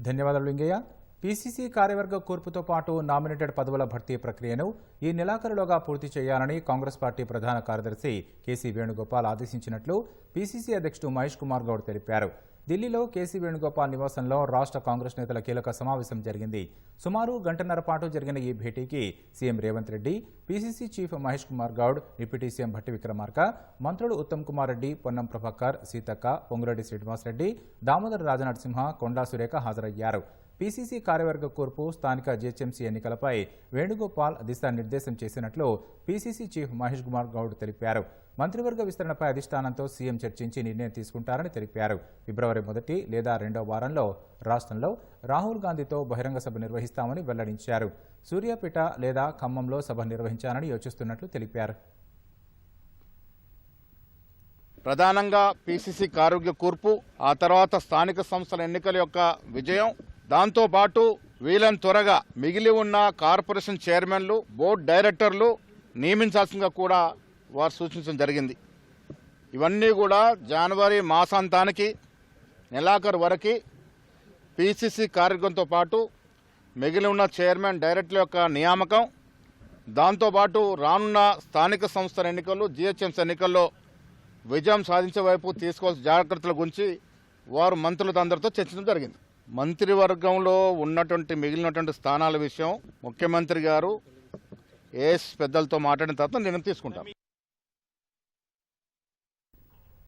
ధన్యవాదాలు లింగయ్య. పీసీసీ కార్యవర్గ కూర్పుతో పాటు నామినేటెడ్ పదవుల భర్తీ ప్రక్రియను ఈ నెలాఖరులోగా పూర్తి చేయాలని కాంగ్రెస్ పార్టీ ప్రధాన కార్యదర్శి కేసీ వేణుగోపాల్ ఆదేశించినట్లు పీసీసీ అధ్యక్షుడు మహేష్ కుమార్ గౌడ్ తెలిపారు. ఢిల్లీలో కేసీ వేణుగోపాల్ నివాసంలో రాష్ట్ర కాంగ్రెస్ నేతల కీలక సమావేశం జరిగింది. సుమారు గంటన్నర పాటు జరిగిన ఈ భేటీకి CM Revanth Reddy, PCC chief Mahesh Kumar Goud, deputy CM Bhatti Vikramarka, మంత్రులు ఉత్తమ్ కుమార్ రెడ్డి, పొన్నం ప్రభాకర్, సీతక్క, పొంగురెడ్డి శ్రీనివాసరెడ్డి, దామోదర రాజనరసింహ, కొండా సురేఖ హాజరయ్యారు. పీసీసీ కార్యవర్గ కూర్పు, స్థానిక జీహెచ్ఎంసీ ఎన్నికలపై వేణుగోపాల్ దిశానిర్దేశం చేసినట్లు పీసీసీ చీఫ్ మహేష్ కుమార్ గౌడ్ తెలిపారు. మంత్రివర్గ విస్తరణపై అధిష్టానంతో సీఎం చర్చించి నిర్ణయం తీసుకుంటారని తెలిపారు. ఫిబ్రవరి 1 లేదా 2వ వారంలో రాష్ట్రంలో రాహుల్ గాంధీతో బహిరంగ సభ నిర్వహిస్తామని వెల్లడించారు. సూర్యాపేట లేదా ఖమ్మంలో సభ నిర్వహించాలని యోచిస్తున్నట్లు తెలిపారు. ప్రధానంగా పీసీసీ కార్యవర్గ కూర్పు, ఆ తర్వాత స్థానిక సంస్థల ఎన్నికల యొక్క విజయం, దాంతోపాటు వీళ్ళని త్వరగా మిగిలి ఉన్న కార్పొరేషన్ చైర్మన్లు, బోర్డు డైరెక్టర్లు నియమించాల్సిందిగా కూడా వారు సూచించడం జరిగింది. ఇవన్నీ కూడా జనవరి మాసాంతానికి నెలాఖరు వరకు పీసీసీ కార్యవర్గంతో పాటు మిగిలి ఉన్న చైర్మన్, డైరెక్టర్ల యొక్క నియామకం, దాంతోపాటు రానున్న స్థానిక సంస్థల ఎన్నికల్లో, జీహెచ్ఎంసీ ఎన్నికల్లో విజయం సాధించే వైపు తీసుకోవాల్సిన జాగ్రత్తల గురించి వారు మంత్రులతో అందరితో చర్చించడం జరిగింది. మంత్రివర్గంలో ఉన్నటువంటి మిగిలినటువంటి స్థానాల విషయం ముఖ్యమంత్రి గారు ఏఎస్ పెద్దలతో మాట్లాడిన తర్వాత నిర్ణయం తీసుకుంటాం.